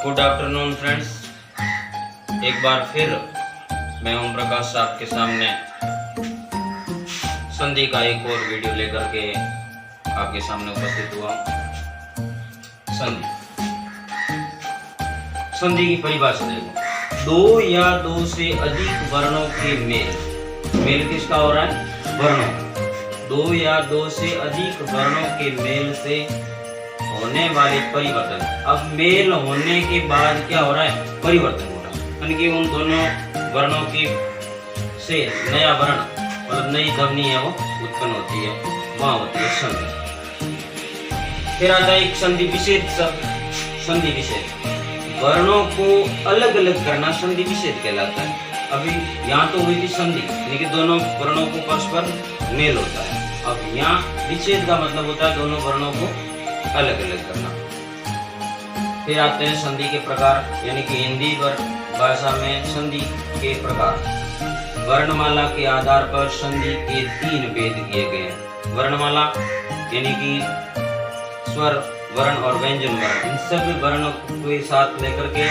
Good afternoon friends. एक बार फिर मैं ओम प्रकाश आपके सामने संधि का एक और वीडियो लेकर के आपके सामने उपस्थित हुआ। संधि संधि की परिभाषा देखो, दो या दो से अधिक वर्णों के मेल किसका हो रहा है? वर्णों। दो या दो से अधिक वर्णों के मेल से होने वाले परिवर्तन। अब मेल होने के बाद क्या हो रहा है? परिवर्तन हो रहा है, यानी कि उन दोनों वर्णों की से नया वर्ण मतलब नई ध्वनि है वो उत्पन्न होती है, वहां होती है संधि। फिर आता है एक संधि विच्छेद शब्द। संधि विच्छेद, वर्णों को अलग अलग करना संधि विच्छेद कहलाता है। अभी यहाँ तो हुई थी संधि, यानी कि दोनों वर्णों को परस्पर मेल होता है। अब यहाँ विच्छेद का मतलब होता है दोनों वर्णों को अलग अलग करना। फिर आते हैं संधि के प्रकार, यानी कि हिंदी भाषा में संधि के प्रकार। वर्णमाला के आधार पर संधि के 3 भेद किए गए हैं। वर्णमाला यानी कि स्वर, वर्ण और व्यंजन वर्ण, इन सब वर्णों के साथ लेकर के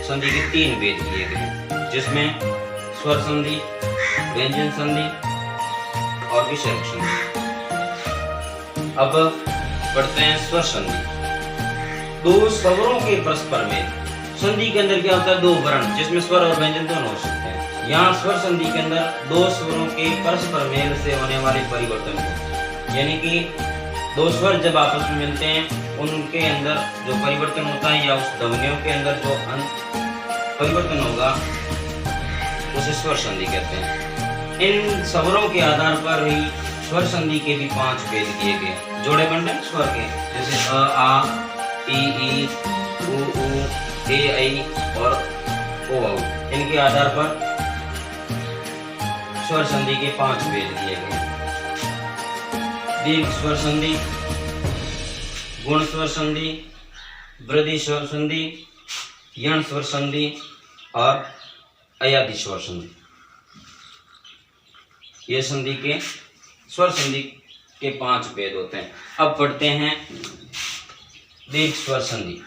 संधि के 3 भेद किए गए हैं, जिसमें स्वर संधि, व्यंजन संधि और विसर्ग संधि। अब पढ़ते हैं स्वर संधि। दो स्वरों के परस्पर मेल। संधि के अंदर क्या होता है? दो वर्ण, जिसमें स्वर और व्यंजन दोनों हो सकते हैं। यहाँ स्वर संधि के अंदर दो स्वरों के परस्पर मेल से होने वाले परिवर्तन को, यानी कि दो स्वर जब आपस में मिलते हैं उनके अंदर जो परिवर्तन होता है या उस ध्वनियों के अंदर जो परिवर्तन होगा उसे स्वर संधि कहते हैं। इन स्वरों के आधार पर ही स्वर संधि के भी 5 भेद किए गए, जोड़े बंटन स्वर के, जैसे अ, आ, ई, उ, ए, ऐ और ओ, औ। इनके आधार पर स्वर संधि के 5 भेद किए गए। दीर्घ स्वर संधि, गुण स्वर संधि, वृद्धि स्वर संधि, यण स्वर संधि और अयादि स्वर संधि। ये संधि के स्वर संधि के 5 भेद होते हैं। अब पढ़ते हैं दीर्घ स्वर संधि।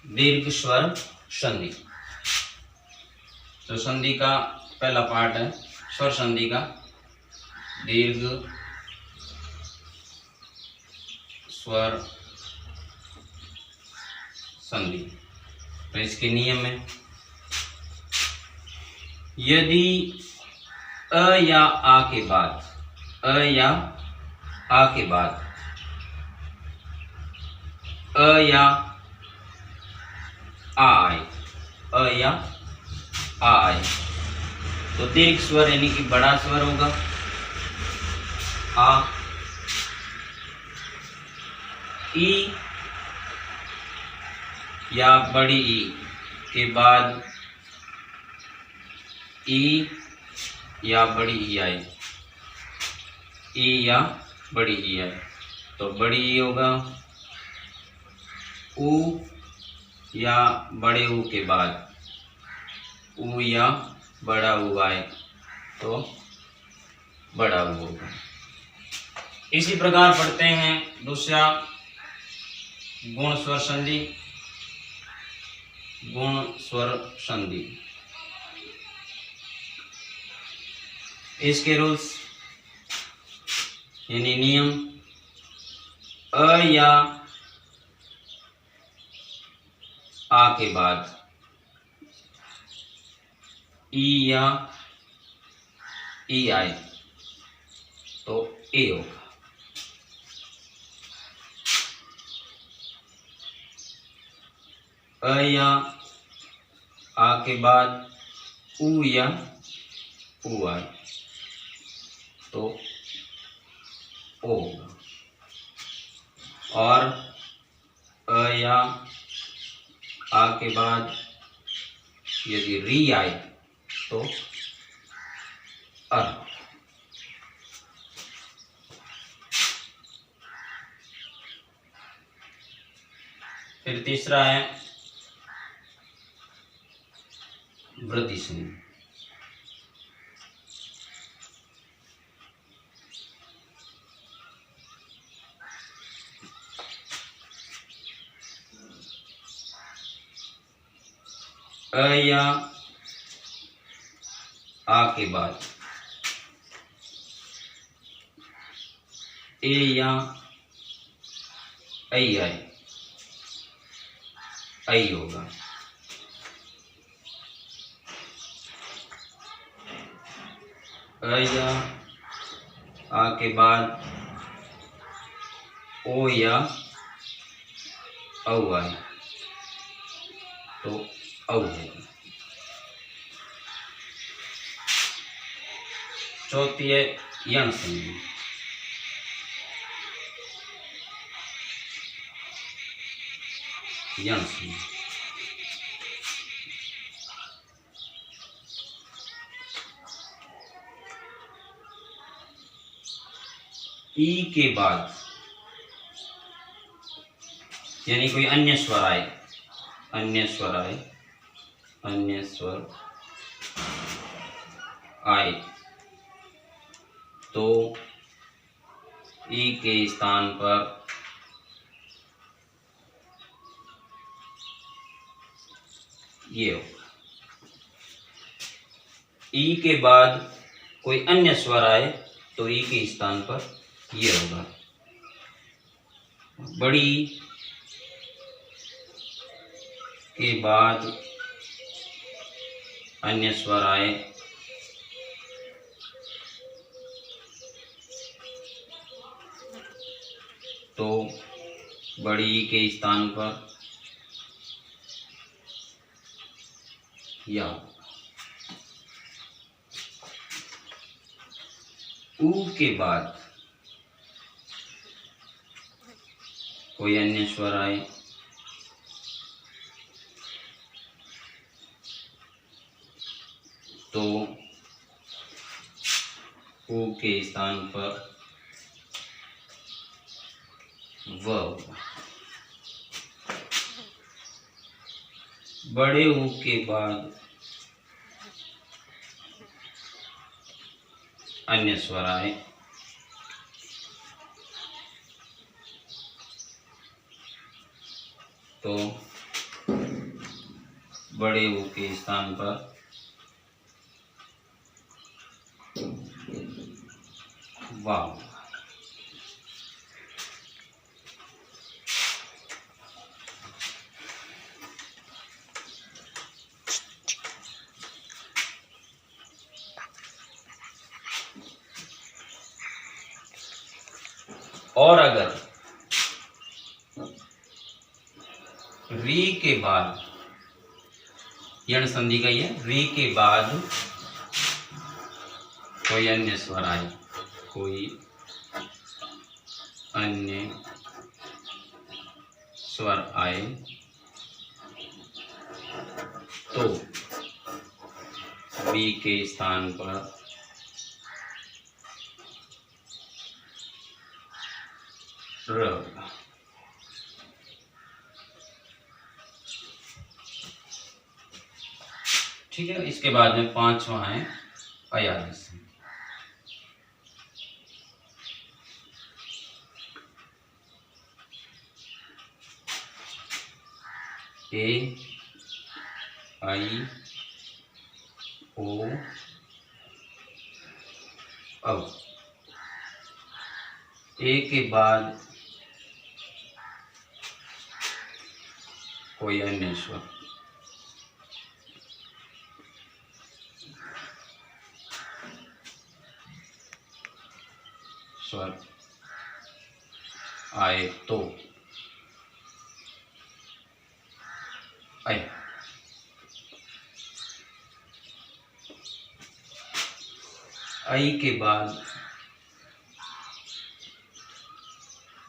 दीर्घ स्वर संधि, तो संधि का पहला पार्ट है स्वर संधि का, दीर्घ स्वर संधि। तो इसके नियम है, यदि अ या आ के बाद, अ या आ के बाद अ या आ आए, अ या आ आए, तो दीर्घ स्वर यानी कि बड़ा स्वर होगा। आ, ई या बड़ी ई के बाद ई या बड़ी ई आए, ई या बड़ी ई आए, तो बड़ी ई होगा। ऊ या बड़े ऊ के बाद ऊ या बड़ा ऊ आए तो बड़ा ऊ होगा। इसी प्रकार पढ़ते हैं दूसरा गुण स्वर संधि। गुण स्वर संधि, इसके रूल्स यानी नियम, अ या आ के बाद ई या ई आए तो ए होगा। अ या आ के बाद ऊ या ऊ आए तो ओ होगा। और अ या आ के बाद यदि री आए तो अर। फिर तीसरा है वृद्धि स्नेह। अ या आ के बाद ए या ऐ आए, ऐ होगा। अ या आ के बाद ओ या औ आए तो औ होगा। चौथी है यण संधि। यण संधि ई के बाद यानी कोई अन्य स्वर आए, अन्य स्वर आए, अन्य स्वर आए तो ई के स्थान पर ये होगा। ई के बाद कोई अन्य स्वर आए तो ई के स्थान पर ये होगा। बड़ी के बाद अन्य स्वर आए तो बड़ी के स्थान पर या। ऊ के बाद कोई अन्य स्वर आए तो ऊ के स्थान पर व होगा। बड़े ऊ के बाद अन्य स्वर आए तो बड़े ऊ के स्थान पर वाव। और अगर री के बाद यण संधि का ही है, री के बाद कोई अन्य स्वर आए, कोई अन्य स्वर आए तो वी के स्थान पर र होगा। ठीक है, इसके बाद में पांचवा है अयादेश। ए आई ओ औ। ए के बाद कोई अन्य स्वर स्वर आए तो ऐ। ऐ के बाद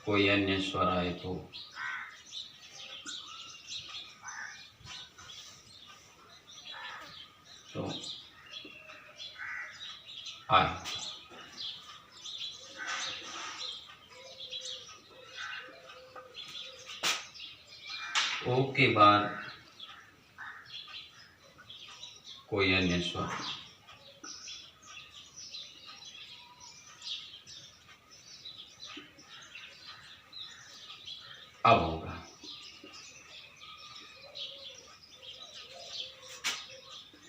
कोई अन्य स्वर आए तो आए। ओ के बाद कोई अन्य स्वर। अब होगा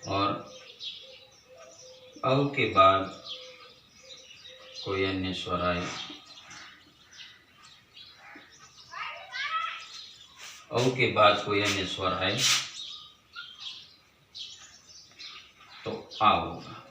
और अ के बाद कोई अन्य स्वर आए, अ के बाद कोई अन्य स्वर आए तो आ होगा।